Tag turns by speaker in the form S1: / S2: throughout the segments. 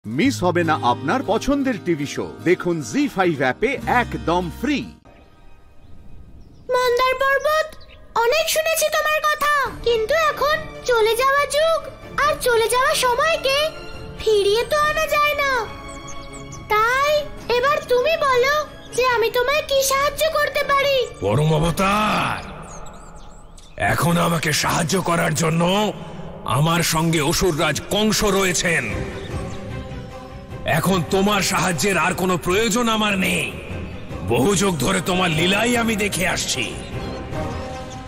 S1: Miss হবে না আপনার পছন্দের টিভি শো। দেখুন জি5 অ্যাপে একদম ফ্রি।
S2: মন্দার পর্বত, অনেক শুনেছি তোমার কথা, কিন্তু এখন চলে যাওয়া যুগ আর চলে যাওয়া সময়কে ফিরিয়ে তো আনা যায় না। তাই এবার তুমি বলো যে আমি তোমায় কি সাহায্য করতে পারি।
S3: পরম অবতার, এখন আমাকে সাহায্য করার জন্য আমার সঙ্গে অসুররাজ কংস রয়েছেন। এখন তোমার সাহায্যের আর কোনো প্রয়োজন আমার নেই। বহু যুগ ধরে তোমার লীলাই আমি দেখে আসছি।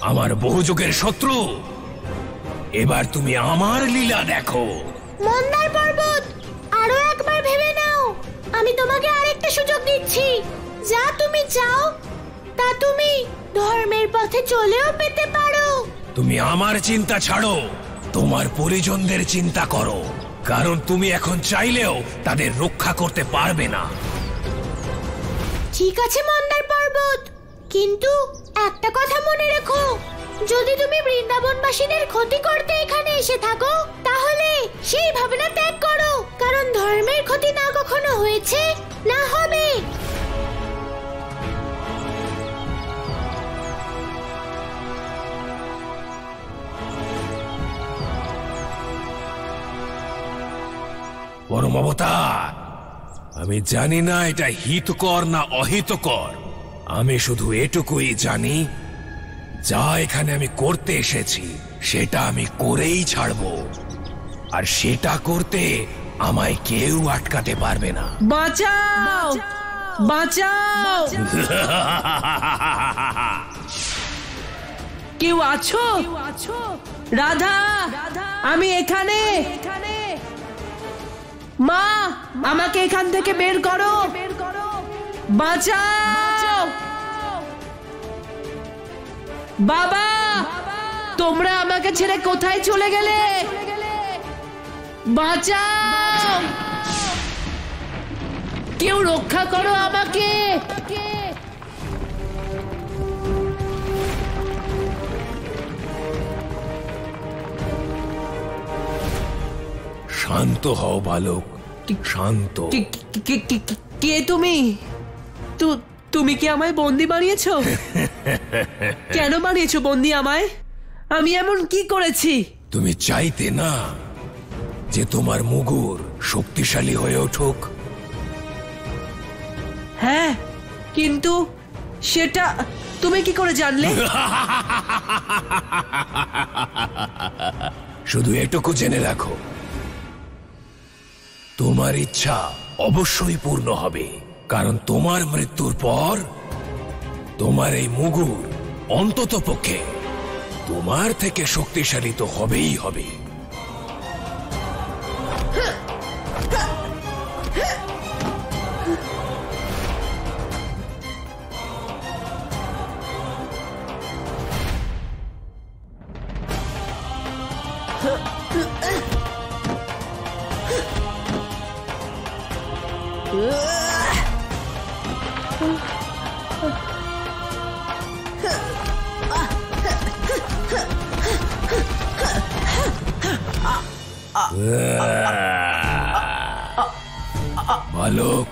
S3: আমার বহু যুগের শত্রু, এবার তুমি আমার লীলা দেখো।
S2: মন্দার পর্বত, আরো একবার ভেবে নাও। আমি তোমাকে আরেকটা সুযোগ দিচ্ছি। যা তুমি চাও তা তুমি ধর্মের পথে চলেও পেতে পারো।
S3: তুমি আমার চিন্তা ছাড়ো, তোমার পরিজনদের চিন্তা করো, কারণ তুমি এখন চাইলেও তাদের রক্ষা করতে পারবে না।
S2: ঠিক আছে মন্দার পর্বত, কিন্তু একটা কথা মনে রেখো, যদি তুমি বৃন্দাবনবাসীদের ক্ষতি করতে এখানে এসে থাকো, তাহলে সেই ভাবনা ত্যাগ করো, কারণ ধর্মের ক্ষতি না কখনো হয়েছে না হবে।
S3: পরম অবতার, আমি জানি না এটা হিতকর না অহিতকর। আমি শুধু এটুকুই জানি, যা এখানে আমি করতে এসেছি সেটা আমি করেই ছাড়বো, আর সেটা করতে আমায় কেউ আটকাতে পারবে না।
S4: বাঁচাও, বাঁচাও! কেউ আছো? রাধা, আমি এখানে। মা, আমাকে এখান থেকে বের করো। বাঁচাও! বাবা, তোমরা আমাকে ছেড়ে কোথায় চলে গেলে? বাঁচাও! কেউ রক্ষা করো আমাকে।
S3: শান্ত হও বালক, শান্ত।
S4: কে তুমি? তুমি কি আমায় বন্দি বানিয়েছো? কেন বানিয়েছো বন্দি আমায়? আমি এমন কি করেছি?
S3: তুমি চাইতে না যে তোমার মুগুর শক্তিশালী হয়ে উঠুক?
S4: হ্যাঁ, কিন্তু সেটা তুমি কি করে জানলে?
S3: শুধু এটুকু জেনে রাখো, তোমার ইচ্ছা অবশ্যই পূর্ণ হবে, কারণ তোমার মৃত্যুর পর তোমার এই মুগুর অন্তত পক্ষে তোমার থেকে শক্তিশালী তো হবেই হবে। বালক,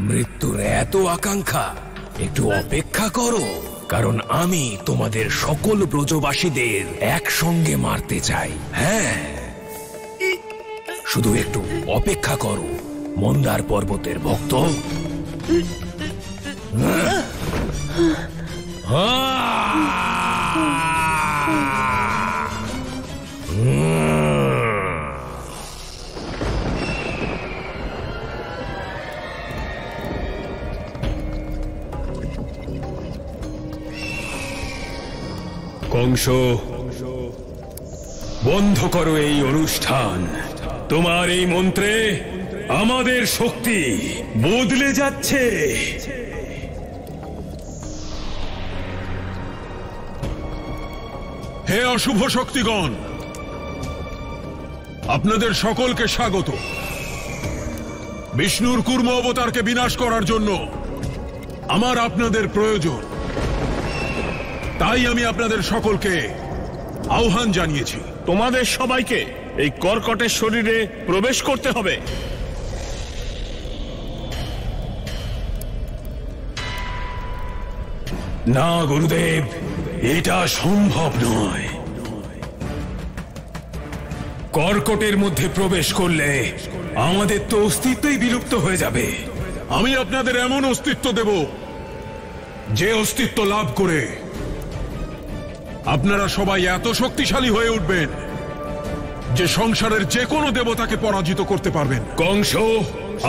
S3: মৃত্যুর এত আকাঙ্ক্ষা, একটু অপেক্ষা করো, কারণ আমি তোমাদের সকল ব্রজবাসীদের একসঙ্গে মারতে চাই। হ্যাঁ, শুধু একটু অপেক্ষা করো মন্দার পর্বতের ভক্ত।
S5: কংস, বন্ধ করো এই অনুষ্ঠান। তোমার এই মন্ত্রে আমাদের শক্তি বদলে যাচ্ছে।
S6: হে অশুভ শক্তিগণ, আপনাদের সকলকে স্বাগত। বিষ্ণুর কুর্ম অবতারকে বিনাশ করার জন্য আমার আপনাদের প্রয়োজন, তাই আমি আপনাদের সকলকে আহ্বান জানিয়েছি।
S7: তোমাদের সবাইকে এই কর্কটের শরীরে প্রবেশ করতে হবে।
S5: না গুরুদেব, এটা সম্ভব নয়। কর্কটের মধ্যে প্রবেশ করলে আমাদের তো অস্তিত্বই বিলুপ্ত হয়ে যাবে।
S6: আমি আপনাদের এমন অস্তিত্ব দেব যে অস্তিত্ব লাভ করে আপনারা সবাই এত শক্তিশালী হয়ে উঠবেন যে সংসারের যে কোনো দেবতাকে পরাজিত করতে পারবেন।
S5: কংস,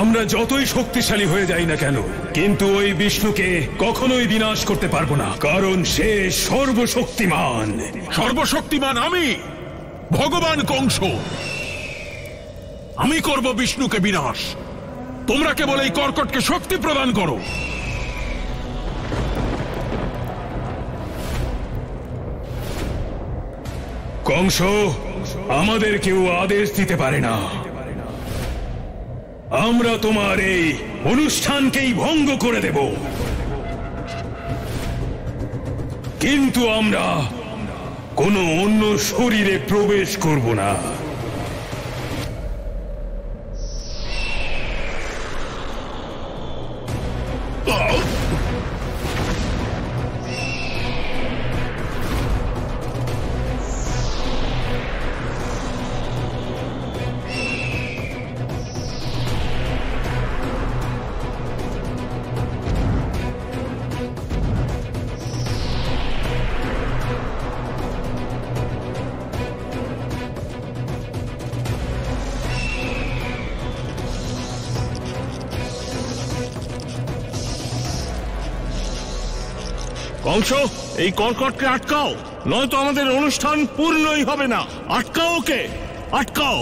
S5: আমরা যতই শক্তিশালী হয়ে যাই না কেন, কিন্তু ওই বিষ্ণুকে কখনোই বিনাশ করতে পারবো না, কারণ সে সর্বশক্তিমান।
S6: সর্বশক্তিমান আমি, ভগবান কংস। আমি করব বিষ্ণুকে বিনাশ। তোমরা কেবল এই কর্কটকে শক্তি প্রদান করো।
S5: কংস আমাদের কেউ আদেশ দিতে পারে না। আমরা তোমার এই অনুষ্ঠানকেই ভঙ্গ করে দেব, কিন্তু আমরা কোনো অন্য শরীরে প্রবেশ করব না।
S7: কংস, এই কর্কটকে আটকাও, নয়তো আমাদের অনুষ্ঠান পূর্ণই হবে না। আটকাও ওকে, আটকাও।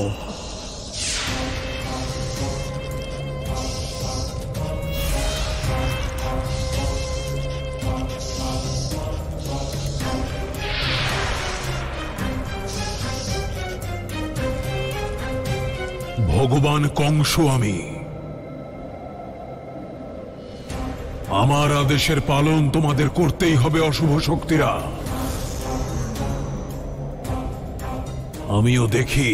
S6: ভগবান কংস আমি। আমার আদেশের পালন তোমাদের করতেই হবে অশুভ শক্তিরা। আমিও দেখি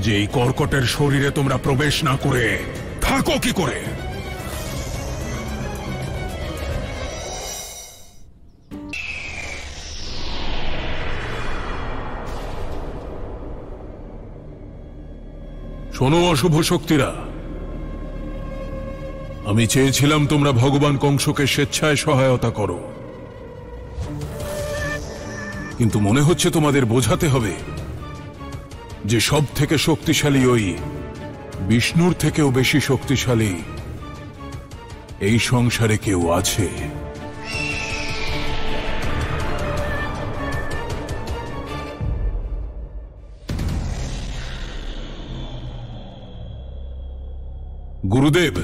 S6: যে এই কর্কটের শরীরে তোমরা প্রবেশ না করে থাকো কি করে। শোনো অশুভ শক্তিরা, আমি চেয়েছিলাম তোমরা ভগবান কংসকে স্বেচ্ছায় সহায়তা করো, কিন্তু মনে হচ্ছে তোমাদের বোঝাতে হবে যে সব থেকে শক্তিশালী ওই বিষ্ণুর থেকেও বেশি শক্তিশালী এই সংসারে কেউ আছে। গুরুদেব,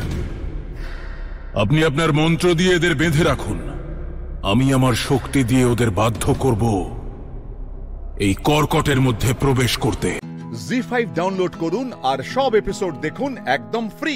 S6: আপনি আপনার মন্ত্র দিয়ে এদের বেঁধে রাখুন। আমি আমার শক্তি দিয়ে ওদের বাধ্য করব এই কর্কটের মধ্যে প্রবেশ করতে।
S1: জি5 ডাউনলোড করুন আর সব এপিসোড দেখুন একদম ফ্রি।